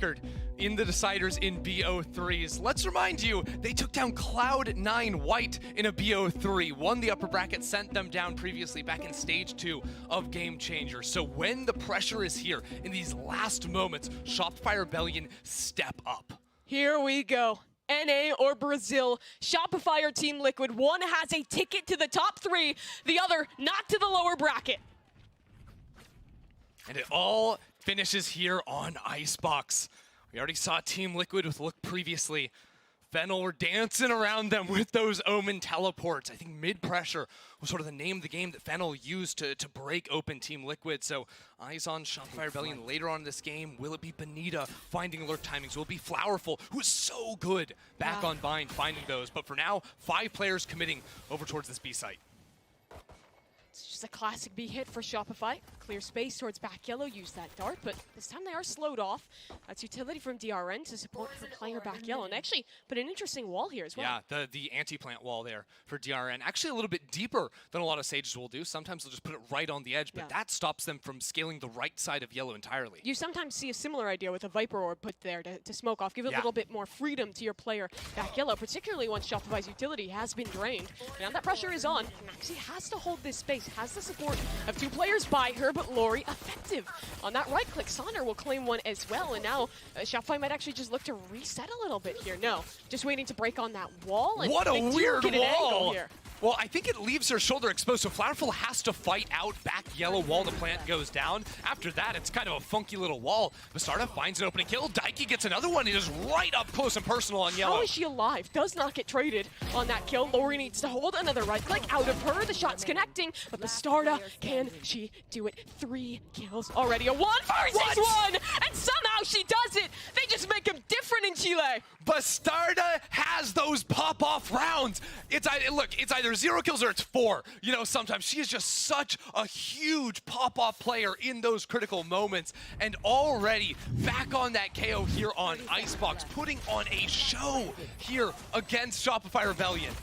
record in the deciders in BO3s. Let's remind you, they took down Cloud9 White in a BO3, won the upper bracket, sent them down previously back in stage 2 of Game Changers. So when the pressure is here in these last moments, Shopify Rebellion step up. Here we go. NA or Brazil, Shopify or Team Liquid. One has a ticket to the top 3, the other not to the lower bracket. And it all finishes here on IceBox. We already saw Team Liquid with Look previously. Fennel were dancing around them with those Omen teleports. I think mid-pressure was sort of the name of the game that Fennel used to break open Team Liquid. So eyes on Shopify Rebellion later on in this game. Will it be Benita finding alert timings? Will it be Flowerful, who is so good back on bind finding those? But for now, 5 players committing over towards this B site. It's just a classic B hit for Shopify. Clear space towards back yellow, use that dart, but this time they are slowed off. That's utility from DRN to support the player back yellow. And actually put an interesting wall here as well. Yeah, the anti-plant wall there for DRN. Actually a little bit deeper than a lot of Sages will do. Sometimes they'll just put it right on the edge, but that stops them from scaling the right side of yellow entirely. You sometimes see a similar idea with a Viper Orb put there to smoke off, give it a little bit more freedom to your player back yellow, particularly once Shopify's utility has been drained. Now that pressure is on, Maxi has to hold this space, has the support of 2 players by her, but Lori effective on that right click. Sonder will claim one as well, and now Shopify might actually just look to reset a little bit here. No, just waiting to break on that wall. And what a weird wall! Here. Well, I think it leaves her shoulder exposed, so Flowerful has to fight out back yellow while the plant goes down. After that, it's kind of a funky little wall. Bastarda finds an opening kill. Daiki gets another one. He is right up close and personal on yellow. How is she alive? Does not get traded on that kill. Lori needs to hold another right click out of her. The shot's connecting, but Bastarda, can she do it? 3 kills already. A 1 versus 1! And somehow she does it! They just make him different in Chile! Bastarda has those pop-off rounds. It's either 0 kills or it's 4. You know, sometimes she is just such a huge pop-off player in those critical moments. And already back on that KO here on IceBox, putting on a show here against Shopify Rebellion.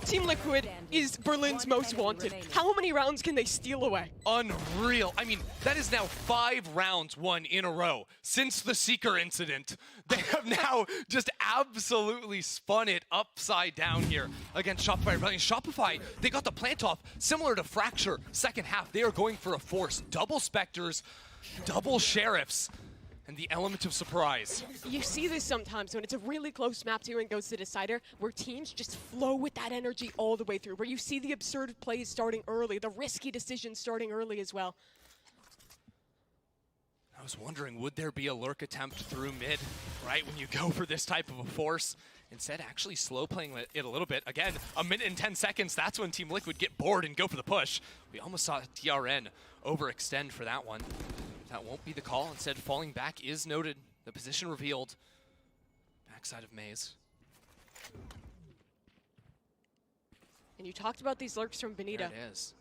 Team Liquid is Berlin's most wanted. How many rounds can they steal away? Unreal. I mean, that is now 5 rounds won in a row since the Seeker incident. They have now just absolutely spun it upside down here against Shopify Rebellion. Shopify, they got the plant off similar to Fracture second half. They are going for a force. Double Spectres, double Sheriffs, and the element of surprise. You see this sometimes when it's a really close map to and goes to Decider, where teams just flow with that energy all the way through, where you see the absurd plays starting early, the risky decisions starting early as well. I was wondering, would there be a lurk attempt through mid, right, when you go for this type of a force? Instead, actually slow playing it a little bit. Again, 1 minute and 10 seconds, that's when Team Liquid get bored and go for the push. We almost saw DRN overextend for that one. That won't be the call. Instead, falling back is noted. The position revealed. Backside of Maze. And you talked about these lurks from Benita. There it is.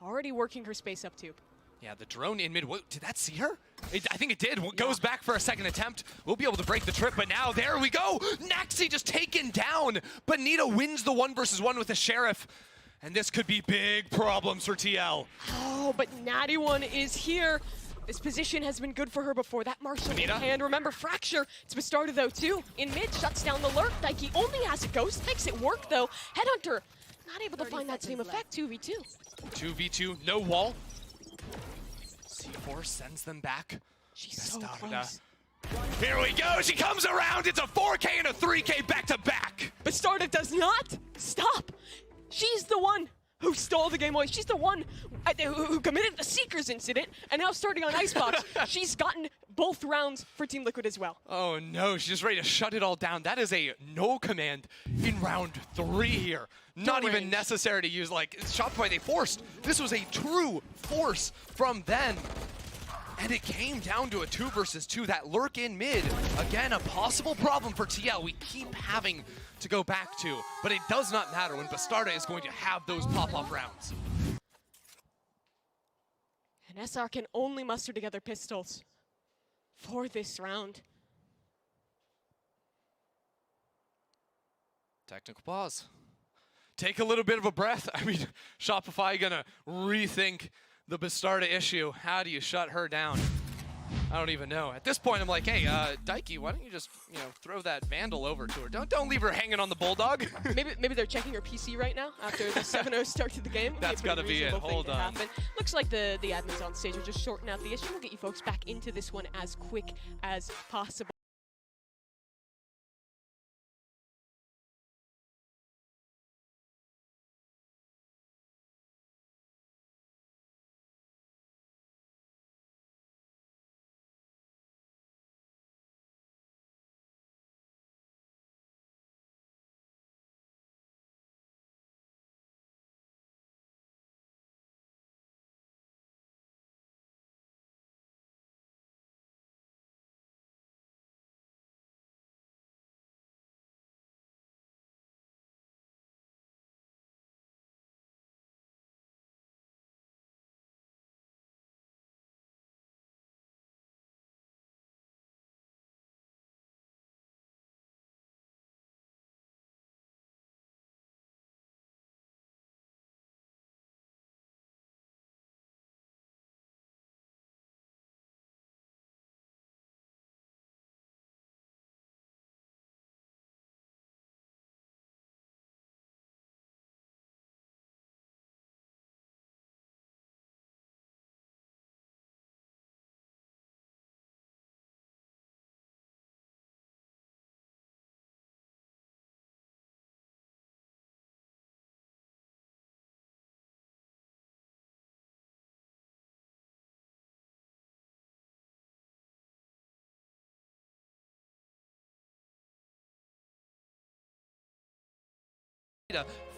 Already working her space up tube. Yeah, the drone in mid. Whoa, did that see her? I think it did. Goes back for a second attempt. We'll be able to break the trip, but now there we go. Naxi just taken down. Benita wins the 1 versus 1 with the Sheriff. And this could be big problems for TL. Oh, but Natty One is here. This position has been good for her before. That Marshall in hand. Remember, Fracture. It's Bastarda though too. In mid, shuts down the lurk. Daiki only has a ghost. Makes it work though. Headhunter not able to find that same effect. 2v2. 2v2. No wall. C4 sends them back. She's so close. Here we go. She comes around. It's a 4K and a 3K back to back. Bastarda does not stop. She's the one who stole the game away. She's the one who committed the Seekers incident, and now starting on IceBox, she's gotten both rounds for Team Liquid as well. Oh no, she's just ready to shut it all down. That is a no command in round 3 here. Not even necessary to use, like, Shopify, they forced. This was a true force from them. And it came down to a 2 versus 2. That lurk in mid, again, a possible problem for TL. We keep having to go back to, but it does not matter when Bastarda is going to have those pop-off rounds. And SR can only muster together pistols for this round. Technical pause. Take a little bit of a breath. I mean, Shopify gonna rethink the Bastarda issue. How do you shut her down? I don't even know. At this point, I'm like, hey, Daiki, why don't you just, throw that Vandal over to her? Don't leave her hanging on the Bulldog. maybe they're checking her PC right now after the 7-0 start to the game. That's got to be it. Hold on. Happen. Looks like the admins on stage are just sorting out the issue. We'll get you folks back into this one as quick as possible.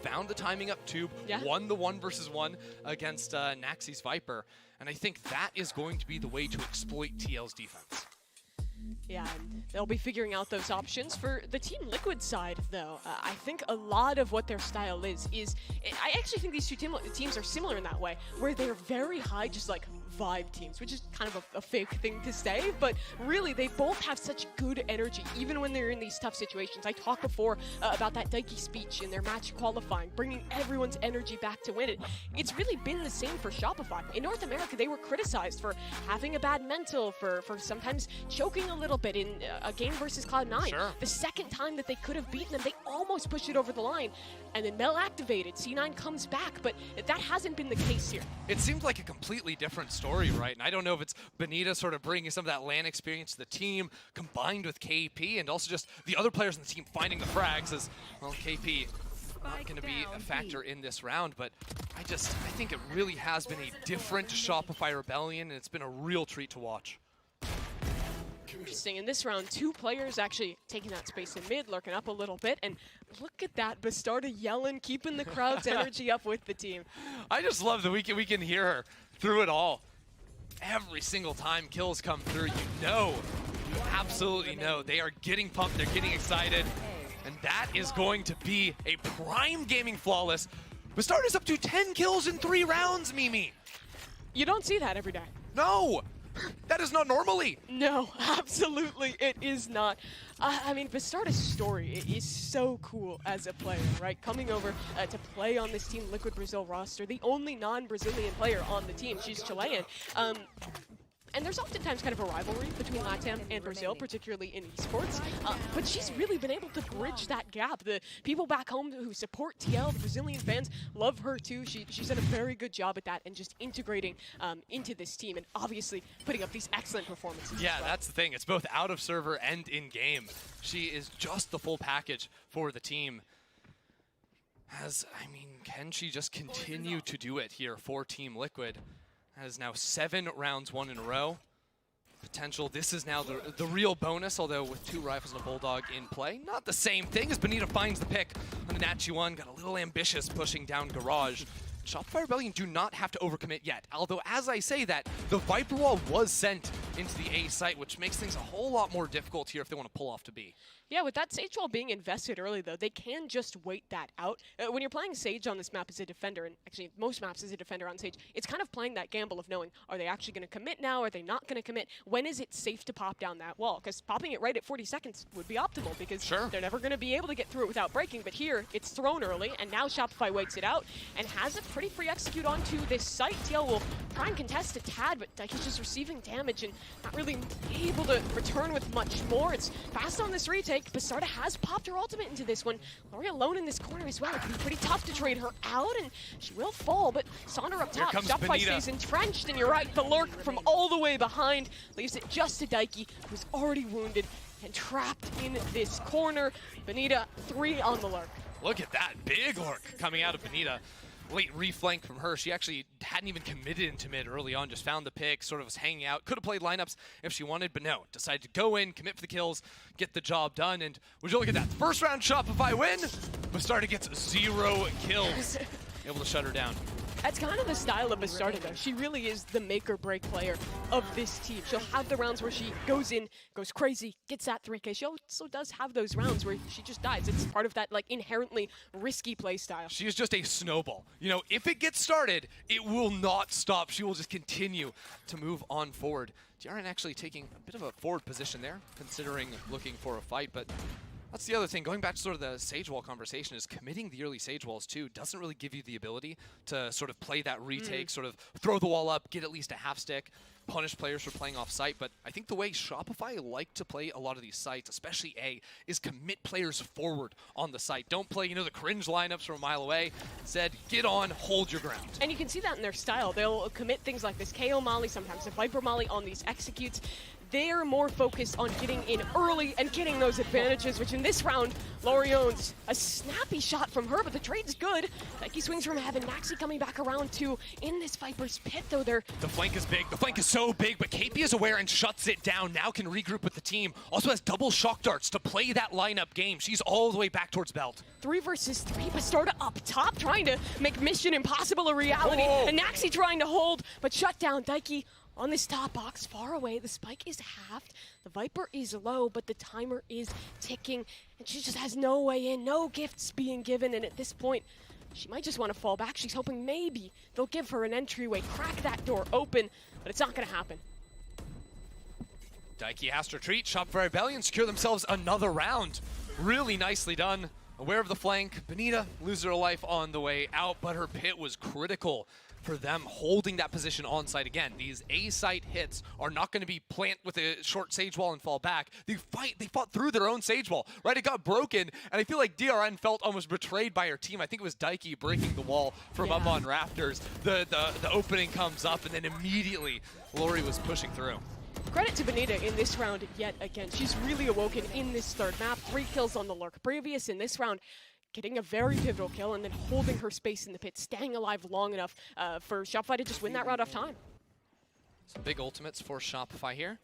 Found the timing up tube, won the 1v1 against Naxi's Viper, and I think that is going to be the way to exploit TL's defense. Yeah, and they'll be figuring out those options. For the Team Liquid side, though, I think a lot of what their style is I actually think these two teams are similar in that way, where they're very high, just like vibe teams, which is kind of a fake thing to say, but really they both have such good energy, even when they're in these tough situations. I talked before about that Daiki speech in their match qualifying, bringing everyone's energy back to win it. It's really been the same for Shopify. In North America, they were criticized for having a bad mental, for sometimes choking a little bit in a game versus Cloud9. Sure. The second time that they could have beaten them, they almost pushed it over the line, and then Mel activated, C9 comes back, but that hasn't been the case here. It seemed like a completely different story, right? And I don't know if it's Benita sort of bringing some of that LAN experience to the team, combined with KP, and also just the other players on the team finding the frags, as, well, KP not going to be a factor in this round, but I think it really has been a different Shopify Rebellion, and it's been a real treat to watch. Interesting. In this round, two players actually taking that space in mid, lurking up a little bit, and look at that, Bastarda yelling, keeping the crowd's energy up with the team. I just love that we can hear her through it all. Every single time kills come through, you absolutely know, they are getting pumped, they're getting excited, and that is going to be a prime gaming flawless. Bastarda's up to 10 kills in 3 rounds, Mimi. You don't see that every day. No! That is not normally. No, absolutely, it is not. I mean, Bastarda's story is so cool as a player, right? Coming over to play on this Team Liquid Brazil roster, the only non-Brazilian player on the team. She's Chilean. And there's oftentimes kind of a rivalry between LATAM and Brazil, particularly in esports. But she's really been able to bridge that gap. The people back home who support TL, the Brazilian fans, love her too. She's done a very good job at that and just integrating into this team and obviously putting up these excellent performances. Yeah, that's the thing. It's both out of server and in-game. She is just the full package for the team. Can she just continue to do it here for Team Liquid? Has now 7 rounds won in a row. Potential, this is now the real bonus, although with 2 rifles and a Bulldog in play. Not the same thing as Benita finds the pick on the Nat1, got a little ambitious pushing down Garage. Shopify Rebellion do not have to overcommit yet, although as I say that, the Viper Wall was sent into the A site, which makes things a whole lot more difficult here if they want to pull off to B. Yeah, with that Sage Wall being invested early, though, they can just wait that out. When you're playing Sage on this map as a defender, and actually most maps as a defender on Sage, it's kind of playing that gamble of knowing, are they actually going to commit now? Are they not going to commit? When is it safe to pop down that wall? Because popping it right at 40 seconds would be optimal, because they're never going to be able to get through it without breaking. But here, it's thrown early, and now Shopify waits it out, and has a pretty free execute onto this site. TL will try and contest a tad, but Daiki's just receiving damage and not really able to return with much more. It's fast on this retake. Basarda has popped her ultimate into this one. Lori alone in this corner as well. It can be pretty tough to trade her out, and she will fall, but Saundra up top. Shopify stays entrenched, and you're right, the lurk from all the way behind leaves it just to Daiki, who's already wounded and trapped in this corner. Benita, 3 on the lurk. Look at that big lurk coming out of Benita. Late reflank from her. She actually hadn't even committed into mid early on, just found the pick, sort of was hanging out. Could have played lineups if she wanted, but no. Decided to go in, commit for the kills, get the job done, and would you look at that. First round Shopify win, Bastarda gets 0 kills. Able to shut her down. That's kind of the style of Bastarda, though. She really is the make-or-break player of this team. She'll have the rounds where she goes in, goes crazy, gets that 3K. She also does have those rounds where she just dies. It's part of that, like, inherently risky play style. She is just a snowball. You know, if it gets started, it will not stop. She will just continue to move on forward. DRN actually taking a bit of a forward position there, considering looking for a fight, but that's the other thing. Going back to sort of the Sage Wall conversation, is committing the early Sage Walls too doesn't really give you the ability to sort of play that retake, sort of throw the wall up, get at least a half stick, punish players for playing off site. But I think the way Shopify like to play a lot of these sites, especially A, is commit players forward on the site. Don't play, you know, the cringe lineups from a mile away. Instead, get on, hold your ground. And you can see that in their style. They'll commit things like this KO Molly, sometimes a Viper Molly on these executes. They're more focused on getting in early and getting those advantages, which in this round, Lori owns a snappy shot from her, but the trade's good. Daiki swings from heaven. Maxi coming back around too. In this Viper's pit, though, the flank is big. The flank is so big, but KP is aware and shuts it down. Now can regroup with the team. Also has double shock darts to play that lineup game. She's all the way back towards Belt. 3 versus 3. Bastarda up top, trying to make Mission Impossible a reality. And Maxi trying to hold, but shut down. Daiki on this top box, far away. The spike is halved. The Viper is low, but the timer is ticking. And she just has no way in, no gifts being given. And at this point, she might just want to fall back. She's hoping maybe they'll give her an entryway, crack that door open, but it's not going to happen. Daiki has to retreat. Shopify Rebellion secure themselves another round. Really nicely done. Aware of the flank. Benita loses her life on the way out, but her pit was critical for them holding that position on site again. These A-site hits are not going to be plant with a short Sage Wall and fall back. They fought through their own Sage Wall, right? It got broken, and I feel like DRN felt almost betrayed by her team. I think it was Daiki breaking the wall from up on Rafters. The opening comes up, and then immediately Lori was pushing through. Credit to Benita in this round yet again. She's really awoken in this third map. 3 kills on the lurk. Previous in this round, getting a very pivotal kill and then holding her space in the pit, staying alive long enough for Shopify to just win that round off time. Some big ultimates for Shopify here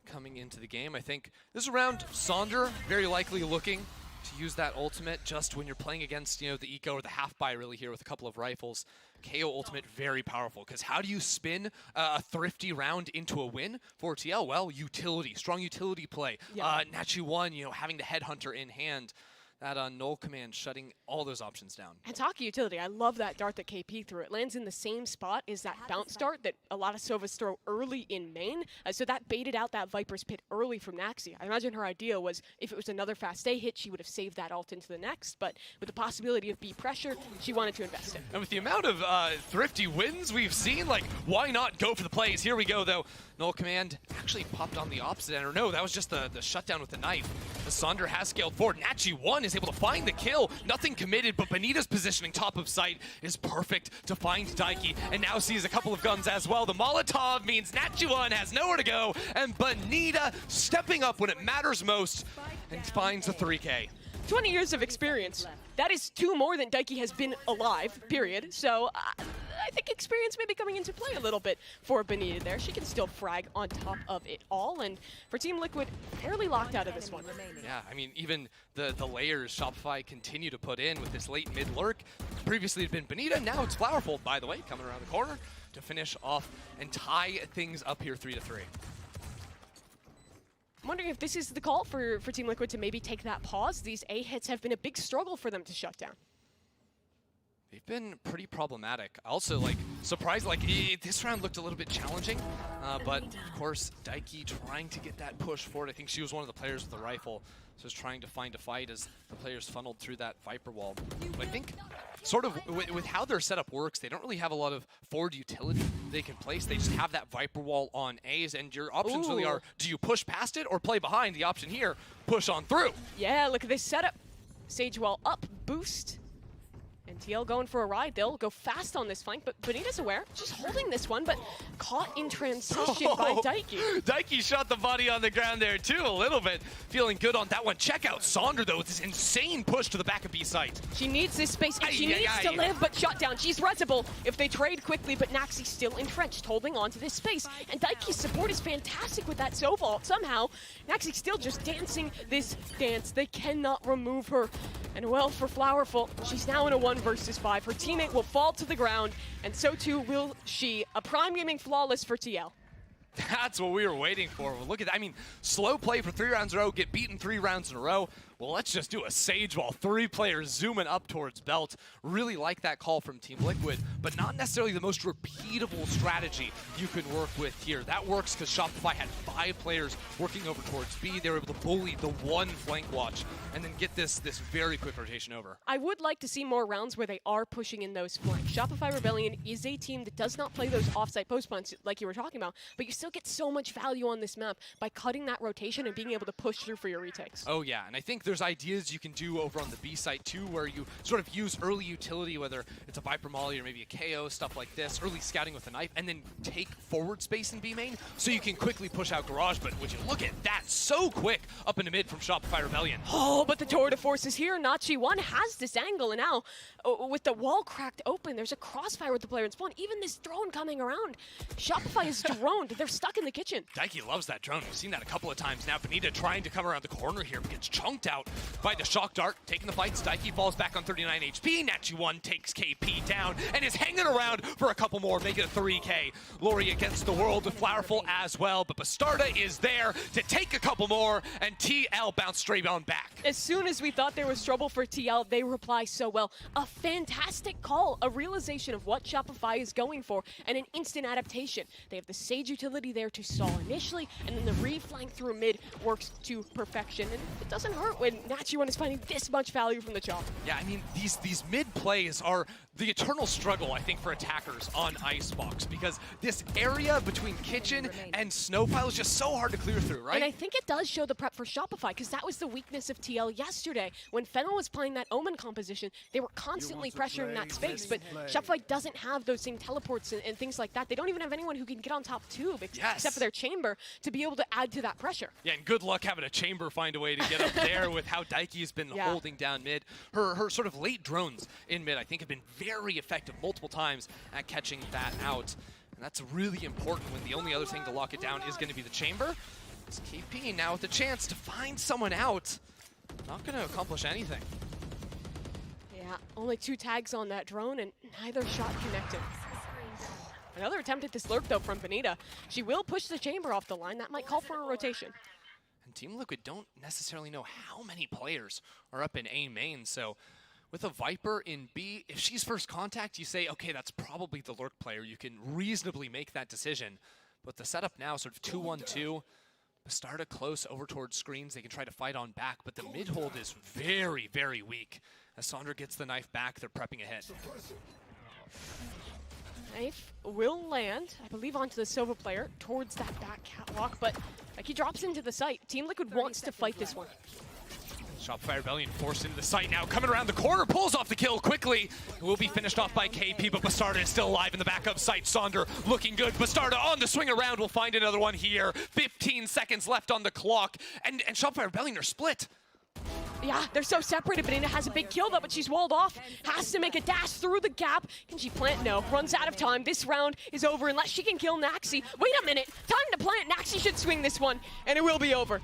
coming into the game. I think this is around Saundra, very likely looking to use that ultimate just when you're playing against, you know, the eco or the half buy really here with a couple of rifles. KO ultimate, very powerful, because how do you spin a thrifty round into a win for TL? Well, utility, strong utility play. Nachi 1, you know, having the headhunter in hand. That null command shutting all those options down. And talking utility, I love that dart that KP threw. It lands in the same spot as that bounce dart that a lot of Sovas throw early in main. So that baited out that Viper's pit early from Naxi. I imagine her idea was if it was another fast A hit, she would have saved that ult into the next. But with the possibility of B pressure, she wanted to invest it. And with the amount of thrifty wins we've seen, like, why not go for the plays? Here we go, though. Null command actually popped on the opposite end. Or no, that was just the shutdown with the knife. The Saundra has scaled forward. Nachi 1 is able to find the kill. Nothing committed, but Benita's positioning top of site is perfect to find Daiki. And now sees a couple of guns as well. The Molotov means Nachi 1 has nowhere to go. And Benita stepping up when it matters most and finds a 3K. 20 years of experience. That is 2 more than Daiki has been alive, period. So I think experience may be coming into play a little bit for Benita there. She can still frag on top of it all. And for Team Liquid, fairly locked out of this one. Yeah, I mean, even the layers Shopify continue to put in with this late mid lurk. Previously it had been Benita, now it's Flowerful, by the way, coming around the corner to finish off and tie things up here 3-3. I'm wondering if this is the call for Team Liquid to maybe take that pause. These A hits have been a big struggle for them to shut down. They've been pretty problematic. Also, like, surprised, like, this round looked a little bit challenging, but of course, Daiki trying to get that push forward. I think she was one of the players with the rifle, so was trying to find a fight as the players funneled through that Viper wall. But I think, sort of, with how their setup works, they don't really have a lot of forward utility they can place. They just have that Viper wall on A's, and your options really are, do you push past it or play behind? The option here, push on through. Yeah, look at this setup. Sage wall up, boost. And TL going for a ride. They'll go fast on this flank, but Bonita's aware. She's holding this one, but caught in transition by Daiki. Daiki shot the body on the ground there too, a little bit. Feeling good on that one. Check out Sonder though with this insane push to the back of B site. She needs this space, and she needs to live, but shut down. She's rettable if they trade quickly, but Naxi's still entrenched, holding on to this space. And Daiki's support is fantastic with that Sovault. Somehow, Naxi's still just dancing this dance. They cannot remove her. And well, for Flowerful, she's now in a 1 versus 5. Her teammate will fall to the ground, and so too will she. A Prime Gaming flawless for TL. That's what we were waiting for. Well, look at that. I mean, slow play for 3 rounds in a row, get beaten 3 rounds in a row. Well, let's just do a Sage wall. 3 players zooming up towards Belt. Really like that call from Team Liquid, but not necessarily the most repeatable strategy you can work with here. That works because Shopify had 5 players working over towards B. They were able to bully the 1 flank watch and then get this very quick rotation over. I would like to see more rounds where they are pushing in those flanks. Shopify Rebellion is a team that does not play those offsite post punts like you were talking about, but you still get so much value on this map by cutting that rotation and being able to push through for your retakes. Oh yeah, and I think there's ideas you can do over on the B site too, where you sort of use early utility, whether it's a Viper Molly or maybe a KO, stuff like this, early scouting with a knife, and then take forward space in B main so you can quickly push out Garage. But would you look at that, so quick up into mid from Shopify Rebellion. Oh, but the tour de force is here. Nachi 1 has this angle, and now with the wall cracked open, there's a crossfire with the player in spawn. Even this drone coming around. Shopify is droned. They're stuck in the kitchen. Daiki loves that drone. We've seen that a couple of times now. Bonita trying to come around the corner here, but gets chunked out by the shock dart. Taking the fights, Daiki falls back on 39 HP. Nachi1 takes KP down and is hanging around for a couple more, make it a 3K. Lori against the world with Flowerful as well, but Bastarda is there to take a couple more, and TL bounced straight on back. As soon as we thought there was trouble for TL, they reply so well. A fantastic call, a realization of what Shopify is going for, and an instant adaptation. They have the Sage utility there to stall initially, and then the re-flank through mid works to perfection. And it doesn't hurt when Nachi1 is finding this much value from the chop. Yeah, I mean, these mid plays are the eternal struggle, I think, for attackers on IceBox, because this area between kitchen and snow pile is just so hard to clear through, right? And I think it does show the prep for Shopify, because that was the weakness of TL yesterday. When Fennel was playing that Omen composition, they were constantly pressuring that space, but Shopify doesn't have those same teleports and things like that. They don't even have anyone who can get on top tube, except for their chamber, to be able to add to that pressure. Yeah, and good luck having a chamber find a way to get up there with how Daiki has been holding down mid. Her sort of late drones in mid, I think, have been very effective multiple times at catching that out. And that's really important when the only other thing to lock it down is going to be the chamber. It's KP now with the chance to find someone out. Not going to accomplish anything. Yeah, only 2 tags on that drone, and neither shot connected. Another attempt at this lurk, though, from Bonita. She will push the chamber off the line. That might call for a rotation. And Team Liquid don't necessarily know how many players are up in A main, so with a Viper in B, if she's first contact, you say, okay, that's probably the lurk player. You can reasonably make that decision. But the setup now, sort of 2-1-2, Bastarda close over towards screens. They can try to fight on back, but the mid hold is very, very weak. As Sandra gets the knife back, they're prepping ahead. Knife will land, I believe, onto the Sova player towards that back catwalk, but like he drops into the site. Team Liquid wants to fight this one. Shopify Rebellion forced into the site now, coming around the corner, pulls off the kill quickly. It will be finished off by KP, but Bastarda is still alive in the back of site. Sonder looking good. Bastarda on the swing around, will find another one here. 15 seconds left on the clock, and Shopify Rebellion are split. Yeah, they're so separated. Bonita has a big kill though, but she's walled off. Has to make a dash through the gap. Can she plant? No. Runs out of time. This round is over unless she can kill Naxi. Wait a minute. Time to plant. Naxi should swing this one, and it will be over.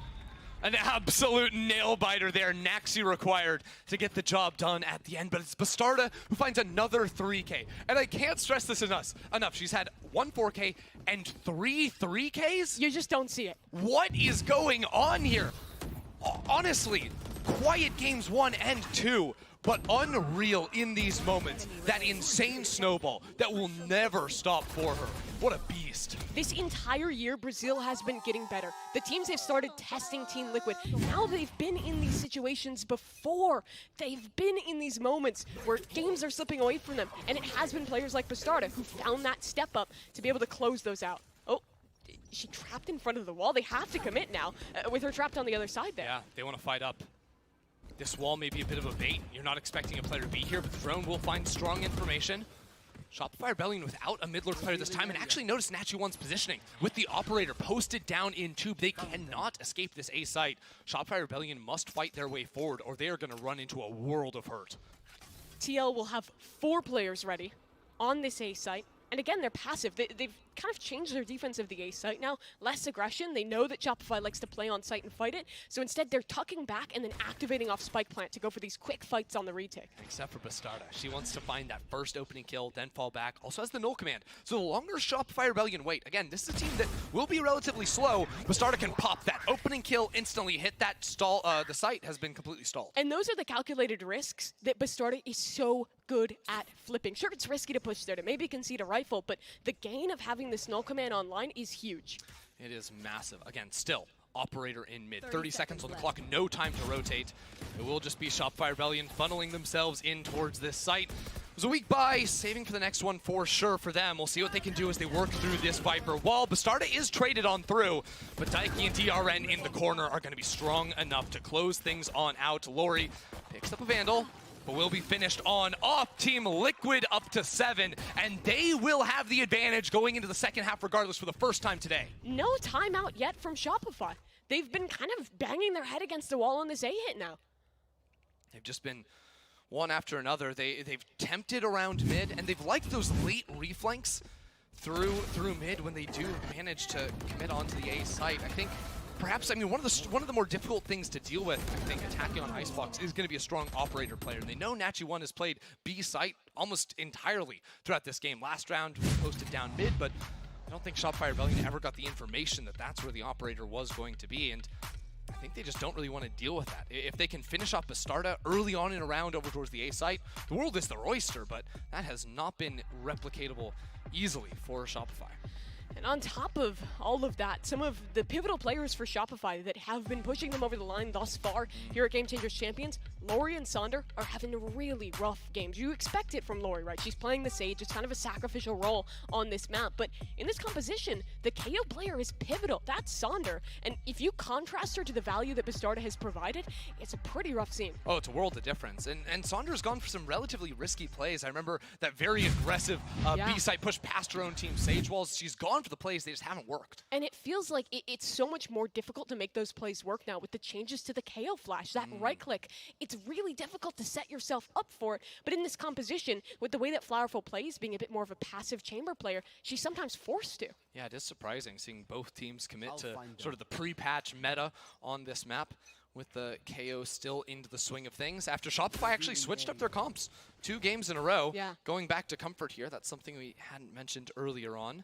An absolute nail-biter there. Naxi required to get the job done at the end, but it's Bastarda who finds another 3K. And I can't stress this enough. She's had 1 4K and 3 3Ks? You just don't see it. What is going on here? Honestly, quiet games 1 and 2. but unreal in these moments. That insane snowball that will never stop for her. What a beast. This entire year, Brazil has been getting better. The teams have started testing Team Liquid. Now they've been in these situations before. They've been in these moments where games are slipping away from them. And it has been players like Bastarda who found that step up to be able to close those out. Oh, she trapped in front of the wall. They have to commit now with her trapped on the other side there. Yeah, they want to fight up. This wall may be a bit of a bait. You're not expecting a player to be here, but the drone will find strong information. Shopify Rebellion without a mid-lord player this time, and actually notice Nachi1's positioning with the operator posted down in tube. They cannot escape this A site. Shopify Rebellion must fight their way forward, or they are going to run into a world of hurt. TL will have 4 players ready on this A site. And again, they're passive. They've kind of changed their defense of the A site now. Less aggression. They know that Shopify likes to play on site and fight it. So instead, they're tucking back and then activating off Spike Plant to go for these quick fights on the retake. Except for Bastarda. She wants to find that first opening kill, then fall back. Also has the null command. So the longer Shopify Rebellion wait, again, this is a team that will be relatively slow. Bastarda can pop that opening kill, instantly hit that stall. The site has been completely stalled. And those are the calculated risks that Bastarda is so good at flipping. Sure, it's risky to push there to maybe concede a rifle, but the gain of having this null command online is huge. It is massive. Again, still, operator in mid. 30 seconds on the clock, no time to rotate. It will just be Shopify Rebellion funneling themselves in towards this site. It was a weak buy, saving for the next one for sure for them. We'll see what they can do as they work through this Viper wall. Bastarda is traded on through, but Daiki and DRN in the corner are going to be strong enough to close things on out. Lori picks up a Vandal, but will be finished on off. Team Liquid up to 7, and they will have the advantage going into the second half regardless for the first time today. No timeout yet from Shopify. They've been kind of banging their head against the wall on this A hit now. They've just been one after another. They've tempted around mid, and they've liked those late reflanks through mid when they do manage to commit onto the A site. I think perhaps, I mean, one of the more difficult things to deal with, I think, attacking on IceBox is going to be a strong operator player. And they know Nachi1 has played B site almost entirely throughout this game. Last round was posted down mid, but I don't think Shopify Rebellion ever got the information that that's where the operator was going to be. And I think they just don't really want to deal with that. If they can finish off Bastarda early on in a round over towards the A site, the world is their oyster, but that has not been replicatable easily for Shopify. And on top of all of that, some of the pivotal players for Shopify that have been pushing them over the line thus far here at Game Changers Champions, Lori and Sonder are having really rough games. You expect it from Lori, right? She's playing the Sage. It's kind of a sacrificial role on this map. But in this composition, the KO player is pivotal. That's Sonder. And if you contrast her to the value that Bastarda has provided, it's a pretty rough scene. Oh, it's a world of difference. And Sonder's gone for some relatively risky plays. I remember that very aggressive B-side push past her own team Sage walls. She's gone for the plays, they just haven't worked. And it feels like it's so much more difficult to make those plays work now with the changes to the KO flash, that right click. It's really difficult to set yourself up for it. But in this composition, with the way that Flowerful plays, being a bit more of a passive chamber player, she's sometimes forced to. Yeah, it is surprising seeing both teams commit to sort of the pre-patch meta on this map, with the KO still into the swing of things after Shopify actually switched up their comps 2 games in a row. Going back to comfort here, that's something we hadn't mentioned earlier on.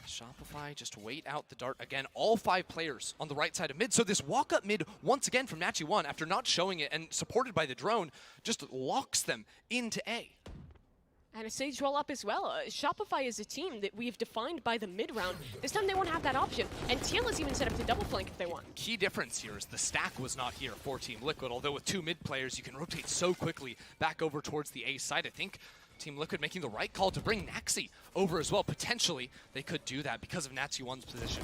Shopify just wait out the dart again. All 5 players on the right side of mid. So this walk up mid once again from Nachi1 after not showing it and supported by the drone just locks them into A. And a Sage roll up as well. Shopify is a team that we've defined by the mid round. This time they won't have that option. And TL is even set up to double flank if they want. Key difference here is the stack was not here for Team Liquid, although with 2 mid players you can rotate so quickly back over towards the A side. I think Team Liquid making the right call to bring Naxi over as well. Potentially they could do that because of Nachi1's position.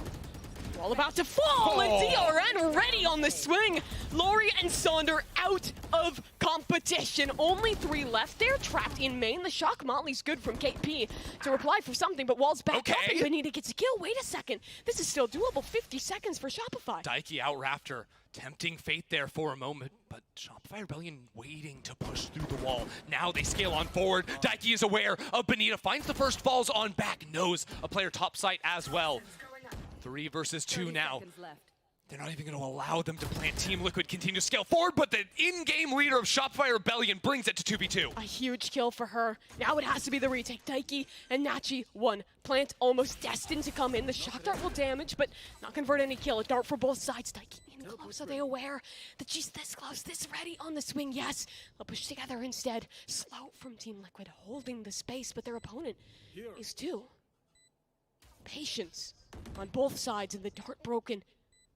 All about to fall, and DRN ready on the swing. Lori and Sonder out of competition. Only 3 left. They're trapped in main. The Shock Motley's good from KP to reply for something, but Wall's back up and Benita gets a kill. Wait a second. This is still doable. 50 seconds for Shopify. Daiki out Raptor, tempting fate there for a moment, but Shopify Rebellion waiting to push through the wall. Now they scale on forward. Daiki is aware of Benita, finds the first, falls on back, knows a player top site as well. 3 versus 2 now. They're not even going to allow them to plant. Team Liquid continue to scale forward, but the in-game leader of Shopify Rebellion brings it to 2v2. A huge kill for her. Now it has to be the retake. Daiki and Nachi won. Plant almost destined to come in. The shock dart will damage, but not convert any kill. A dart for both sides. Daiki in close. Are they aware that she's this close, this ready on the swing? Yes. They'll push together instead. Slow from Team Liquid, holding the space, but their opponent is too. Patience on both sides, and the dart broken.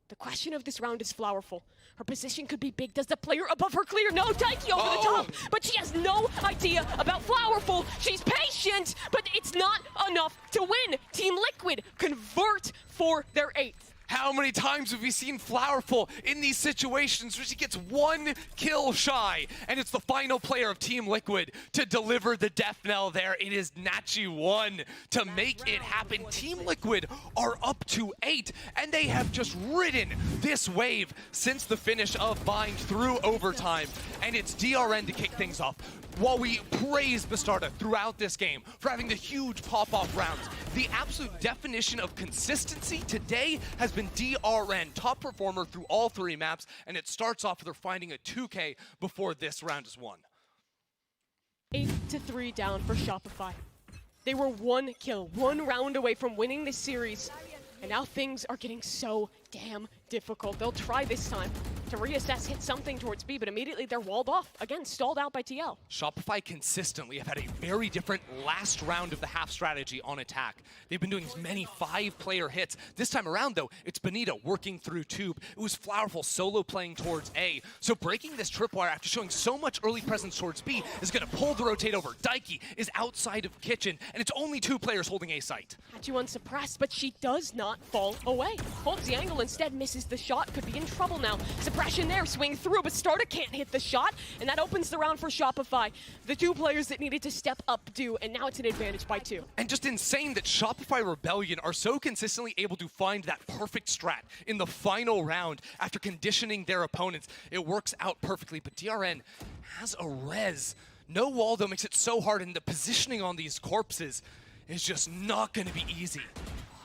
The question of this round is Flowerful. Her position could be big. Does the player above her clear? No, Daiki over the top, but she has no idea about Flowerful. She's patient, but it's not enough to win. Team Liquid convert for their 8th. How many times have we seen Flowerful in these situations where she gets one kill shy, and it's the final player of Team Liquid to deliver the death knell there. It is Nachi 1 to make it happen. Team Liquid are up to 8, and they have just ridden this wave since the finish of Bind through overtime, and it's DRN to kick things off. While we praise Bastarda throughout this game for having the huge pop-off rounds, the absolute definition of consistency today has been DRN, top performer through all 3 maps, and it starts off with her finding a 2K before this round is won. 8-3 down for Shopify. They were 1 kill, 1 round away from winning this series, and now things are getting so damn difficult. They'll try this time to reassess, hit something towards B, but immediately they're walled off. Again, stalled out by TL. Shopify consistently have had a very different last round of the half strategy on attack. They've been doing many 5-player hits. This time around, though, it's Benita working through Tube. It was Flowerful solo playing towards A. So breaking this tripwire after showing so much early presence towards B is going to pull the rotate over. Daiki is outside of Kitchen, and it's only 2 players holding A site. Had you unsuppressed, but she does not fall away. Holds the angle instead, misses the shot, could be in trouble now. Suppression there, swing through, but Starter can't hit the shot, and that opens the round for Shopify. The 2 players that needed to step up do, and now it's an advantage by 2. And just insane that Shopify Rebellion are so consistently able to find that perfect strat in the final round after conditioning their opponents. It works out perfectly, but DRN has a res. No wall, though, makes it so hard, and the positioning on these corpses is just not going to be easy.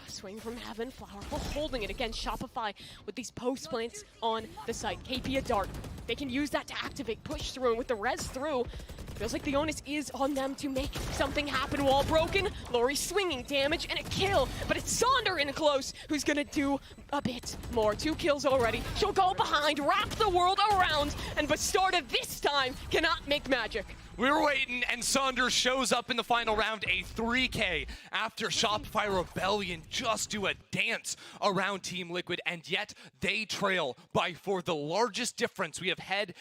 Swing from heaven, Flowerful holding it against Shopify with these post plants on the site. KP a dart. They can use that to activate, push through, and with the res through, feels like the onus is on them to make something happen. Wall broken, Lori swinging damage and a kill, but it's Sonder in close who's gonna do a bit more. 2 kills already. She'll go behind, wrap the world around, and Bastarda this time cannot make magic. We were waiting, and Saunders shows up in the final round, a 3K after Shopify Rebellion just do a dance around Team Liquid, and yet they trail by for the largest difference we have had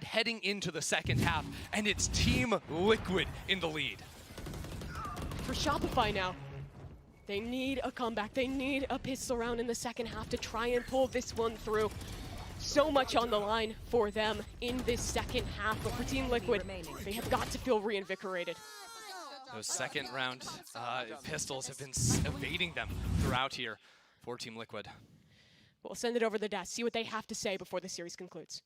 heading into the second half, and it's Team Liquid in the lead. For Shopify now, they need a comeback. They need a pistol round in the second half to try and pull this one through. So much on the line for them in this second half, but for Team Liquid, they have got to feel reinvigorated. Those second round pistols have been evading them throughout here for Team Liquid. We'll send it over the desk, see what they have to say before the series concludes.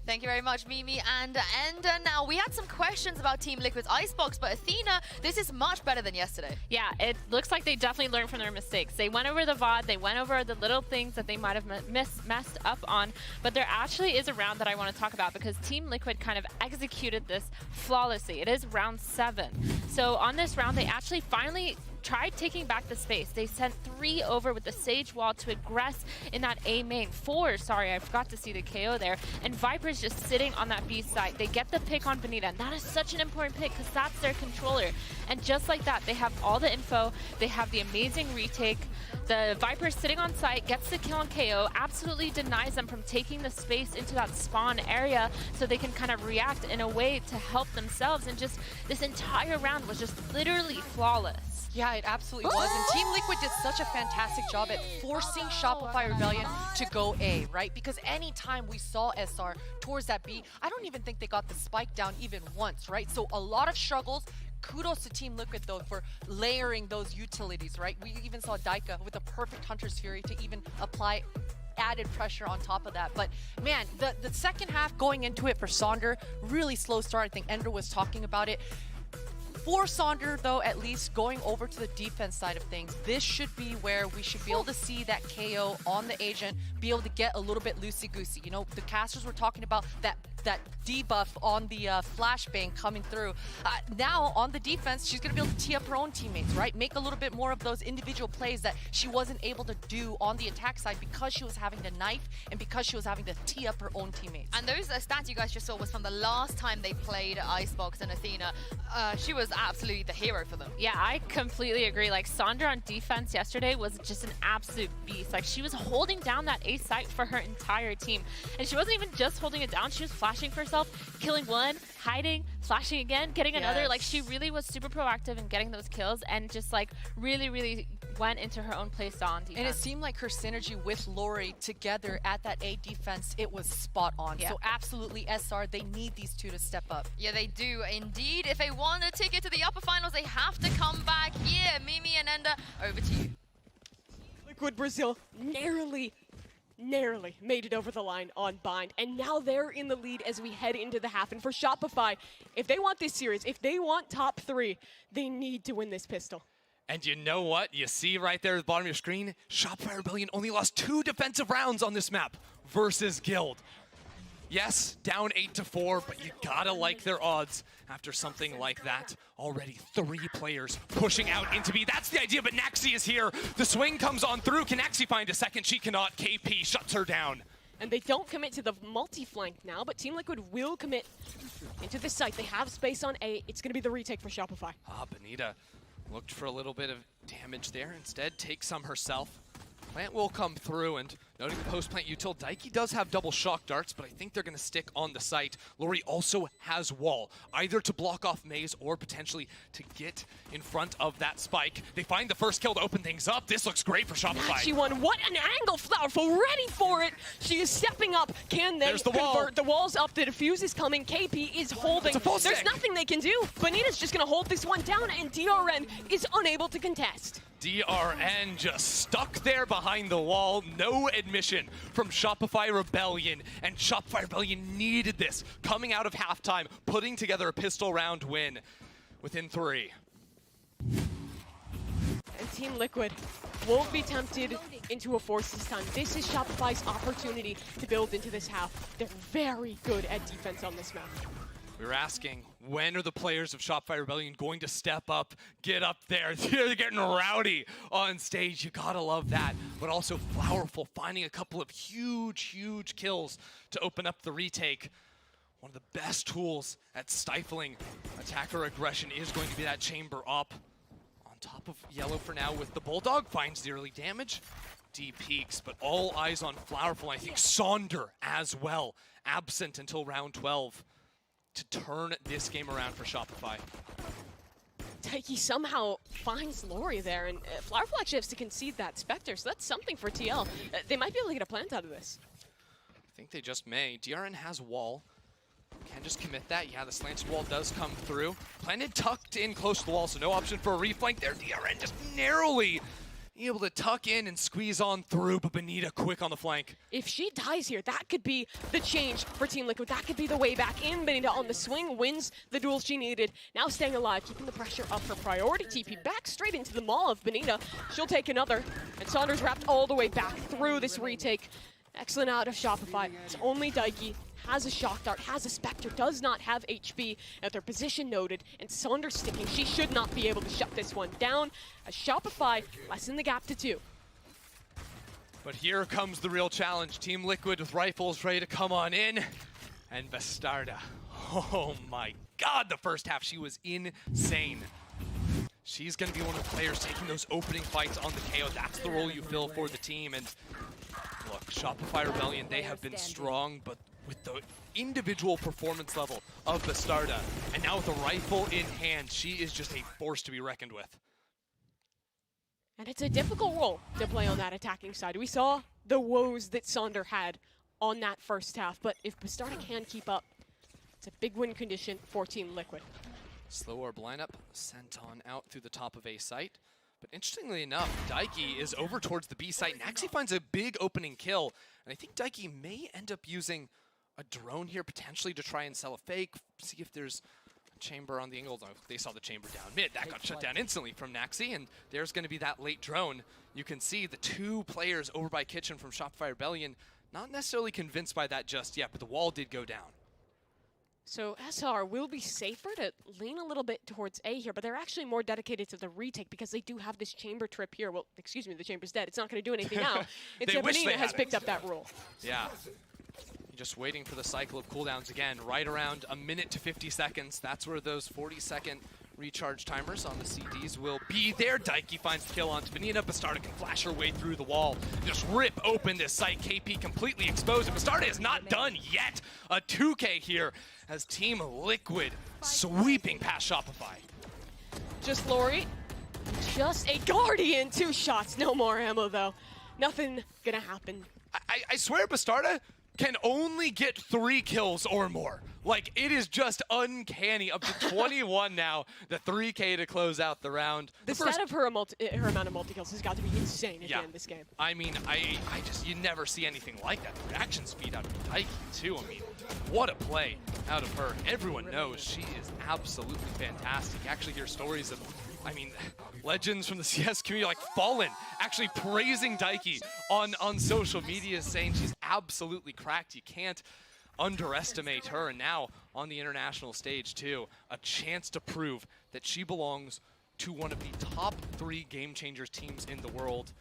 Thank you very much, Mimi and Enda. Now, we had some questions about Team Liquid's IceBox, but Athena, this is much better than yesterday. Yeah, it looks like they definitely learned from their mistakes. They went over the VOD, they went over the little things that they might have messed up on, but there actually is a round that I want to talk about because Team Liquid kind of executed this flawlessly. It is round 7. So on this round, they actually finally tried taking back the space. They sent 3 over with the Sage Wall to aggress in that A main. 4, sorry, I forgot to see the KO there. And Viper's just sitting on that B site. They get the pick on Benita, and that is such an important pick because that's their controller. And just like that, they have all the info. They have the amazing retake. The Viper sitting on site, gets the kill on KO, absolutely denies them from taking the space into that spawn area so they can kind of react in a way to help themselves. And just this entire round was just literally flawless. Yeah, it absolutely was. And Team Liquid did such a fantastic job at forcing Shopify Rebellion to go A, right? Because anytime we saw SR towards that B, I don't even think they got the spike down even once, right? So a lot of struggles. Kudos to Team Liquid, though, for layering those utilities, right? We even saw Daika with a perfect Hunter's Fury to even apply added pressure on top of that. But man, the second half going into it for Sonder, really slow start. I think Ender was talking about it. For Sonder, though, at least going over to the defense side of things, this should be where we should be able to see that KO on the agent, be able to get a little bit loosey-goosey. You know, the casters were talking about that debuff on the flashbang coming through. Now, on the defense, she's going to be able to tee up her own teammates, right? Make a little bit more of those individual plays that she wasn't able to do on the attack side because she was having to knife and because she was having to tee up her own teammates. And those stats you guys just saw was from the last time they played IceBox and Athena. She was absolutely the hero for them. Yeah, I completely agree. Like, Sonder on defense yesterday was just an absolute beast. Like, she was holding down that A site for her entire team. And she wasn't even just holding it down, she was flashing for herself, killing one, hiding, flashing again, getting another. Like, she really was super proactive in getting those kills and just like really went into her own play style on defense. And it seemed like her synergy with Lori together at that A defense, it was spot on. Yeah. So absolutely, SR, they need these two to step up. Yeah, they do indeed. If they want a ticket to the upper finals, they have to come back here. Mimi and Enda, over to you. Liquid Brazil narrowly made it over the line on Bind, and now they're in the lead as we head into the half. And for Shopify, if they want this series, if they want top 3, they need to win this pistol. And you know what? You see right there at the bottom of your screen, Shopify Rebellion only lost 2 defensive rounds on this map versus Guild. Yes, down 8-4, but you gotta like their odds after something like that. Already 3 players pushing out into B. That's the idea, but Naxi is here. The swing comes on through. Can Naxi find a second? She cannot. KP shuts her down. And they don't commit to the multi-flank now, but Team Liquid will commit into this site. They have space on A. It's gonna be the retake for Shopify. Benita looked for a little bit of damage there. Instead, takes some herself. Plant will come through, and noting the post-plant util, Daiki does have double shock darts, but I think they're going to stick on the site. Lori also has wall, either to block off Maze or potentially to get in front of that spike. They find the first kill to open things up. This looks great for Shopify. She won. What an angle, Flowerful, ready for it. She is stepping up. Can they the convert? wall. The wall's up. The defuse is coming. KP is holding. It's a full There's stick. nothing they can do. Bonita's just going to hold this one down, and DRN is unable to contest. DRN just stuck there behind the wall. No admission from Shopify Rebellion, and Shopify Rebellion needed this. Coming out of halftime, putting together a pistol round win within 3. And Team Liquid won't be tempted into a force this time. This is Shopify's opportunity to build into this half. They're very good at defense on this map. We were asking, when are the players of Shopify Rebellion going to step up, get up there? They're getting rowdy on stage. You gotta love that. But also Flowerful finding a couple of huge kills to open up the retake. One of the best tools at stifling attacker aggression is going to be that chamber up. On top of Yellow for now with the Bulldog, finds the early damage. D peaks, but all eyes on Flowerful. I think Sonder as well, absent until round 12. To turn this game around for Shopify. Taiki somehow finds Lori there, and Flowerful actually has to concede that Spectre, so that's something for TL. They might be able to get a plant out of this. I think they just may. DRN has wall. Can just commit that. Yeah, the slanted wall does come through. Planted tucked in close to the wall, so no option for a reflank there. DRN just narrowly able to tuck in and squeeze on through, but Bonita quick on the flank. If she dies here, that could be the change for Team Liquid. That could be the way back in. Bonita on the swing wins the duel she needed. Now staying alive, keeping the pressure up her priority. TP back straight into the maw of Bonita. She'll take another. And Saunders wrapped all the way back through this retake. Excellent out of Shopify. It's only Daiki. Has a shock dart, has a Spectre, does not have HP at their position noted, and Saunders sticking. She should not be able to shut this one down, as Shopify lessen the gap to 2. But here comes the real challenge. Team Liquid with rifles ready to come on in, and Bastarda. Oh my god, the first half, she was insane. She's gonna be one of the players taking those opening fights on the KO. That's the role you fill for the team, and look, Shopify Rebellion, they have been strong, but with the individual performance level of Bastarda, and now with a rifle in hand, she is just a force to be reckoned with. And it's a difficult role to play on that attacking side. We saw the woes that Sonder had on that first half, but if Bastarda can keep up, it's a big win condition for Team Liquid. Slow orb lineup sent on out through the top of A site. But interestingly enough, Daiki is over towards the B site and actually finds a big opening kill. And I think Daiki may end up using a drone here potentially to try and sell a fake, see if there's Chamber on the angle. They saw the chamber down mid. That got shut down instantly from Naxi, and there's going to be that late drone. You can see the two players over by Kitchen from Shopify Rebellion not necessarily convinced by that just yet, but the wall did go down. So SR will be safer to lean a little bit towards A here, but they're actually more dedicated to the retake because they do have this chamber trip here. Well, excuse me, the chamber's dead. It's not going to do anything now. It's Benita has picked up that rule. Yeah. Just waiting for the cycle of cooldowns again, right around a minute to 50 seconds. That's where those 40-second recharge timers on the CDs will be there. Daiki finds the kill onto Benita. Bastarda can flash her way through the wall. Just rip open this site. KP completely exposed. And Bastarda is not done yet. A 2K here as Team Liquid sweeping past Shopify. Just Lori, just a Guardian. 2 shots, no more ammo though. Nothing gonna happen. I swear Bastarda can only get 3 kills or more. Like, it is just uncanny. Up to 21 now, the 3K to close out the round. The stat of her amount of multi-kills has got to be insane at the end of this game. I mean, you never see anything like that. The reaction speed out of Daiki, too. I mean, what a play out of her. Everyone knows she is absolutely fantastic. You actually hear stories of, I mean, legends from the CS community like Fallen actually praising Daiki on social media, saying she's absolutely cracked. You can't underestimate her. And now on the international stage too, a chance to prove that she belongs to one of the top 3 Game Changers teams in the world.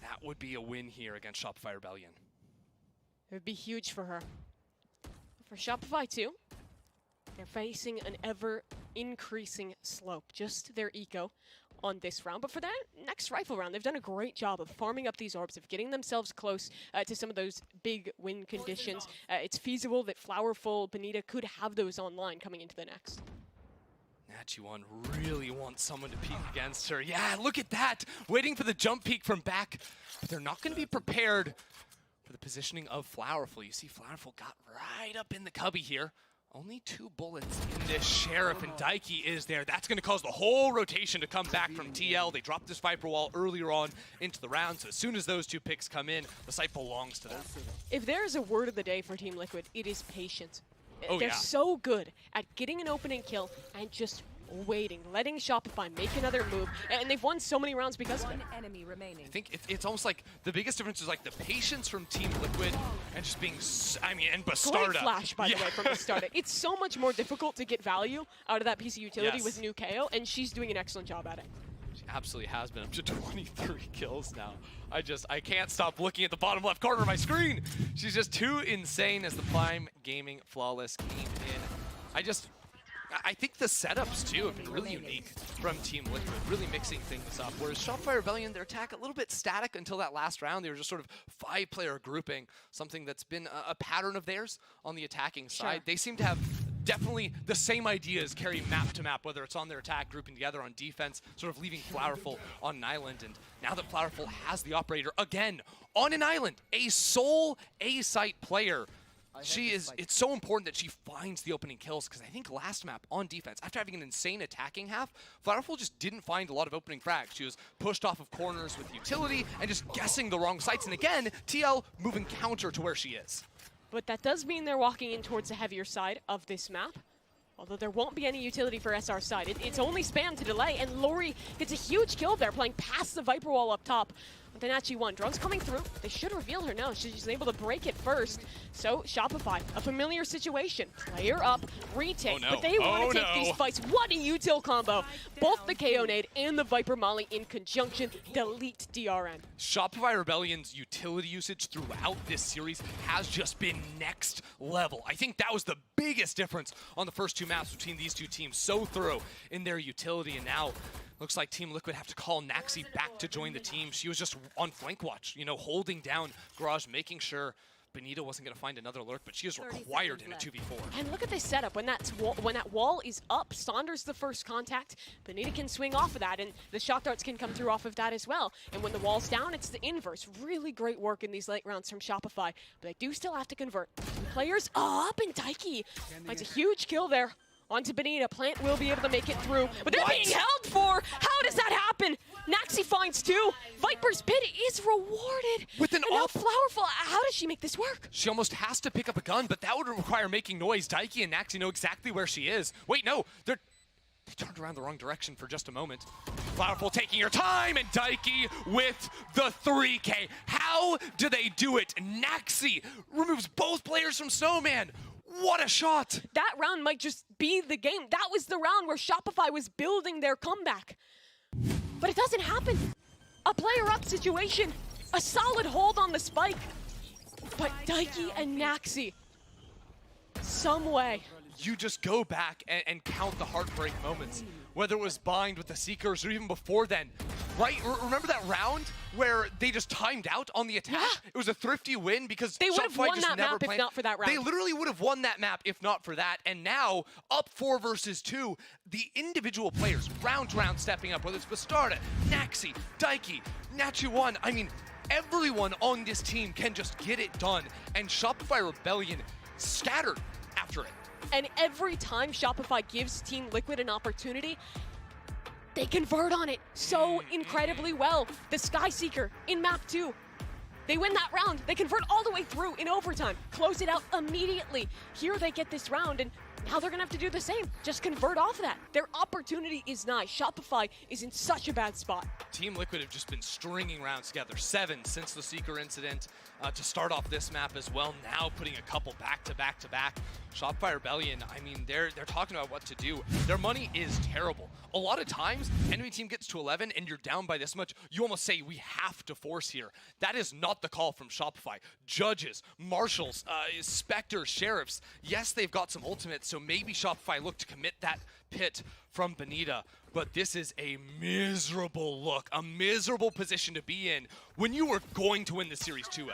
That would be a win here against Shopify Rebellion. It would be huge for her. For Shopify too, they're facing an ever-increasing slope, just their eco on this round. But for that next rifle round, they've done a great job of farming up these orbs, of getting themselves close to some of those big win conditions. It's feasible that Flowerful, Benita could have those online coming into the next. Nachi1 really wants someone to peek against her. Yeah, look at that! Waiting for the jump peek from back, but they're not going to be prepared for the positioning of Flowerful. You see Flowerful got right up in the cubby here. Only 2 bullets in this Sheriff, and Daiki is there. That's going to cause the whole rotation to come back from TL. They dropped this Viper wall earlier on into the round, so as soon as those 2 picks come in, the site belongs to them. If there's a word of the day for Team Liquid, it is patience. Oh, They're yeah. so good at getting an opening kill and just waiting, letting Shopify make another move, and they've won so many rounds because of it. Enemy remaining. I think it's almost like the biggest difference is like the patience from Team Liquid and just being, and Bastarda. Great flash, by the way, from Bastarda. It's so much more difficult to get value out of that piece of utility with new KO, and she's doing an excellent job at it. She absolutely has been up to 23 kills now. I can't stop looking at the bottom left corner of my screen. She's just too insane as the Prime Gaming Flawless came in. I think the setups, too, have been really unique from Team Liquid, really mixing things up. Whereas Shopify Rebellion, their attack a little bit static until that last round. They were just sort of 5-player grouping, something that's been a pattern of theirs on the attacking side. They seem to have definitely the same ideas carry map to map, whether it's on their attack, grouping together on defense, sort of leaving Flowerful on an island. And now that Flowerful has the operator again on an island, a sole A-site player, it's so important that she finds the opening kills, because I think last map on defense, after having an insane attacking half, Flowerful just didn't find a lot of opening frags. She was pushed off of corners with utility and just guessing the wrong sites. And again, TL moving counter to where she is. But that does mean they're walking in towards the heavier side of this map. Although there won't be any utility for SR's side. It's only spam to delay, and Lori gets a huge kill there, playing past the Viper wall up top. With Nachi1, drones coming through. They should reveal her now. She's able to break it first. So Shopify, a familiar situation. Player up, retake. Oh, no. But they want to take these fights. What a util combo. Both the KO nade and the Viper Molly in conjunction delete DRN. Shopify Rebellion's utility usage throughout this series has just been next level. I think that was the biggest difference on the first 2 maps between these 2 teams. So thorough in their utility, and now looks like Team Liquid have to call Naxi back to join the team. She was just on flank watch, holding down Garage, making sure Benita wasn't going to find another lurk, but she is required in a 2v4. And look at this setup. When that wall is up, Saunders the first contact. Benita can swing off of that, and the shot darts can come through off of that as well. And when the wall's down, it's the inverse. Really great work in these late rounds from Shopify, but they do still have to convert. Players up, and Daiki finds a huge kill there. Onto Benita. Plant will be able to make it through, but they're being held for. How does that happen? Naxi finds 2. Viper's pit is rewarded. With an and Now Flowerful, how does she make this work? She almost has to pick up a gun, but that would require making noise. Daiki and Naxi know exactly where she is. Wait, no, they turned around the wrong direction for just a moment. Flowerful taking her time, and Daiki with the 3K. How do they do it? Naxi removes both players from Snowman. What a shot! That round might just be the game. That was the round where Shopify was building their comeback. But it doesn't happen. A player-up situation. A solid hold on the spike. But Daiki and Naxi, some way. You just go back and count the heartbreak moments, whether it was bind with the Seekers or even before then, right? Remember that round where they just timed out on the attack? Yeah. It was a thrifty win because They would have Shopify won just that never map planned. if not for that round. They literally would have won that map if not for that. And now, up 4 versus 2, the individual players, round to round, stepping up, whether it's Bastarda, Naxi, Daiki, Nachi1, I mean, everyone on this team can just get it done. And Shopify Rebellion scattered after it. And every time Shopify gives Team Liquid an opportunity, they convert on it so incredibly well. The Sky Seeker in map 2. They win that round. They convert all the way through in overtime. Close it out immediately. Here they get this round, and now they're going to have to do the same. Just convert off that. Their opportunity is nigh. Shopify is in such a bad spot. Team Liquid have just been stringing rounds together. 7 since the Seeker incident to start off this map as well. Now putting a couple back to back to back. Shopify Rebellion, I mean, they're talking about what to do. Their money is terrible. A lot of times, enemy team gets to 11 and you're down by this much, you almost say, we have to force here. That is not the call from Shopify. Judges, marshals, specters, sheriffs, yes, they've got some ultimates, so maybe Shopify look to commit that pit from Benita, but this is a miserable look, a miserable position to be in when you were going to win the series 2-0.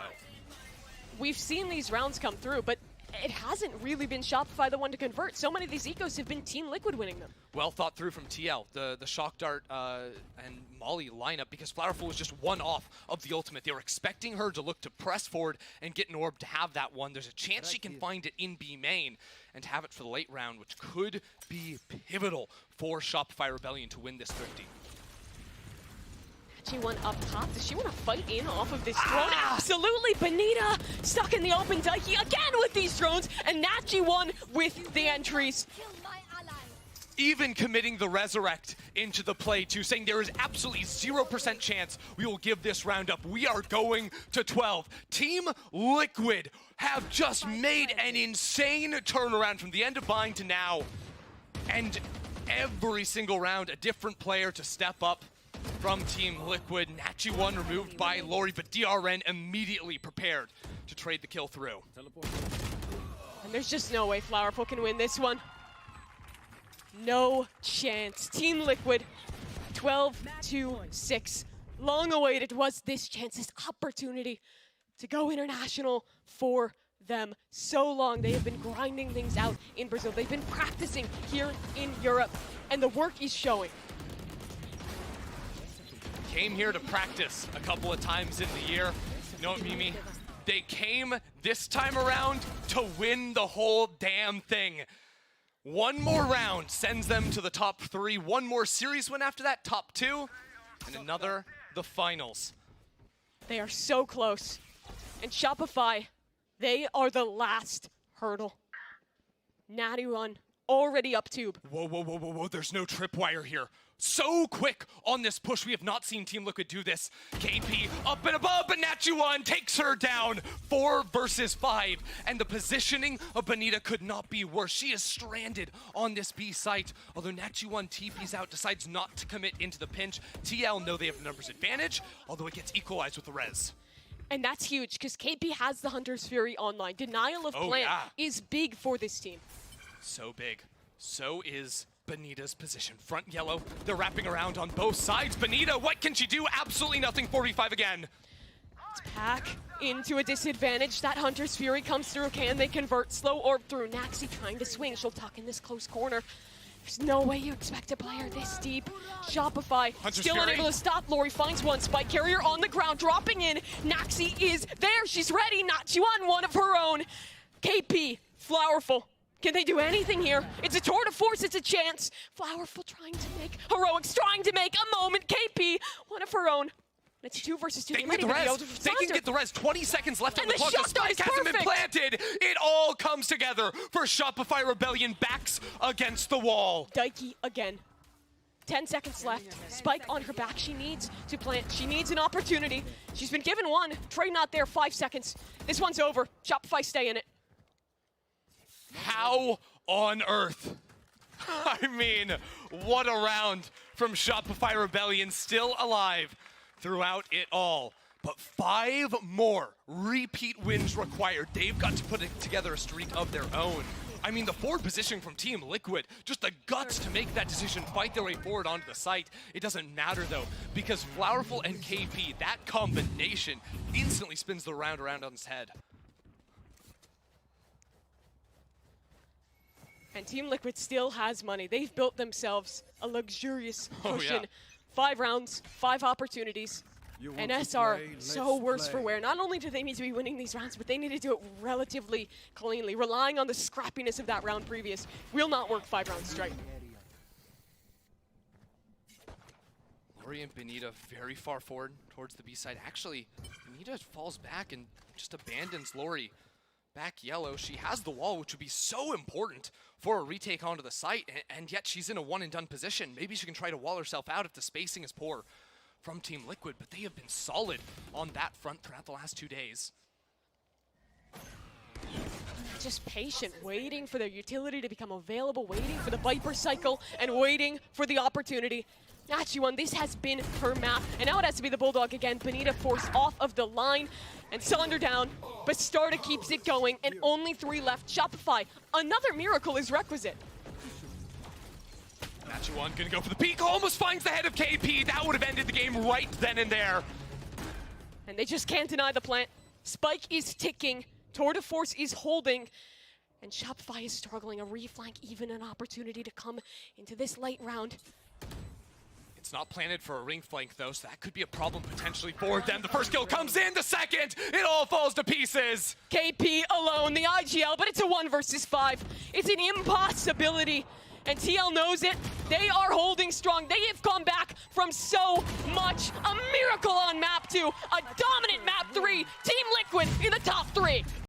We've seen these rounds come through, but it hasn't really been Shopify the one to convert. So many of these ecos have been Team Liquid winning them. Well thought through from TL, the Shock Dart and Molly lineup, because Flowerful was just one off of the ultimate. They were expecting her to look to press forward and get an orb to have that one. There's a chance she can find it in B main and have it for the late round, which could be pivotal for Shopify Rebellion to win this 50. G1 up top. Does she want to fight in off of this drone? Absolutely. Benita stuck in the open. Daiki again with these drones. And Nachi1 with the entries. Even committing the Resurrect into the play too, saying there is absolutely 0% chance we will give this round up. We are going to 12. Team Liquid have just made an insane turnaround from the end of Bind to now. And every single round, a different player to step up from Team Liquid. Nachi1 removed by Lori, but DRN immediately prepared to trade the kill through. And there's just no way Flowerful can win this one. No chance. Team Liquid, 12-6. Long awaited was this chance, this opportunity to go international for them. So long they have been grinding things out in Brazil. They've been practicing here in Europe, and the work is showing. Came here to practice a couple of times in the year. You know what, Mimi? They came this time around to win the whole damn thing. One more round sends them to the top 3. One more series win after that, top 2. And another, the finals. They are so close. And Shopify, they are the last hurdle. Natty1 already up tube. Whoa, whoa, whoa, whoa, whoa. There's no tripwire here. So quick on this push. We have not seen Team Liquid do this. KP up and above, but Nachi1 takes her down. 4 versus 5. And the positioning of Benita could not be worse. She is stranded on this B site. Although Nachi1 TP's out, decides not to commit into the pinch. TL know they have the numbers advantage, although it gets equalized with the res. And that's huge, because KP has the Hunter's Fury online. Denial of plant is big for this team. So big. So is Benita's position. Front yellow, they're wrapping around on both sides. Benita, what can she do? Absolutely nothing. 45 again. It's Pack into a disadvantage. That Hunter's Fury comes through. Can they convert? Slow orb through. Naxi trying to swing. She'll tuck in this close corner. There's no way you expect a player this deep. Shopify Hunter's still Fury. unable to stop. Lori finds one. Spike carrier on the ground, dropping in. Naxi is there. She's ready. Nachi1, one of her own. KP, Flowerful. Can they do anything here? It's a tour de force, it's a chance. Flowerful trying to make heroics, trying to make a moment. KP, one of her own. It's 2 versus 2. They can get the res. They can get the res. 20 seconds left on the clock. The shot spike is hasn't been perfect. planted. It all comes together for Shopify Rebellion. Backs against the wall. Daiki again. 10 seconds left. Spike on her back. She needs to plant. She needs an opportunity. She's been given one. Trey not there. 5 seconds. This one's over. Shopify stay in it. How on earth? I mean, what a round from Shopify Rebellion, still alive throughout it all. But 5 more repeat wins required. They've got to put together a streak of their own. I mean, the forward positioning from Team Liquid, just the guts to make that decision, fight their way forward onto the site. It doesn't matter though, because Flowerful and KP, that combination instantly spins the round around on its head. And Team Liquid still has money. They've built themselves a luxurious cushion. Yeah. 5 rounds, 5 opportunities. And SR, so worse for wear. Not only do they need to be winning these rounds, but they need to do it relatively cleanly. Relying on the scrappiness of that round previous will not work 5 rounds straight. Lori and Benita very far forward towards the B side. Actually, Benita falls back and just abandons Lori back yellow. She has the wall, which would be so important for a retake onto the site, and yet she's in a one and done position. Maybe she can try to wall herself out if the spacing is poor from Team Liquid, but they have been solid on that front throughout the last 2 days. Just patient, waiting for their utility to become available, waiting for the Viper cycle, and waiting for the opportunity. Nachiwan, this has been her map, and now it has to be the Bulldog again. Benita forced off of the line, and Sander down, but Starta keeps it going, and only 3 left. Shopify, another miracle is requisite. Nachiwan gonna go for the peak, almost finds the head of KP. That would have ended the game right then and there. And they just can't deny the plant. Spike is ticking, Tour de Force is holding, and Shopify is struggling. A reflank, even an opportunity to come into this late round. It's not planted for a ring flank though, so that could be a problem potentially for them. The first kill comes in, the second, it all falls to pieces. KP alone, the IGL, but it's a 1 versus 5. It's an impossibility, and TL knows it. They are holding strong. They have come back from so much. A miracle on map 2, a dominant map 3. Team Liquid in the top 3.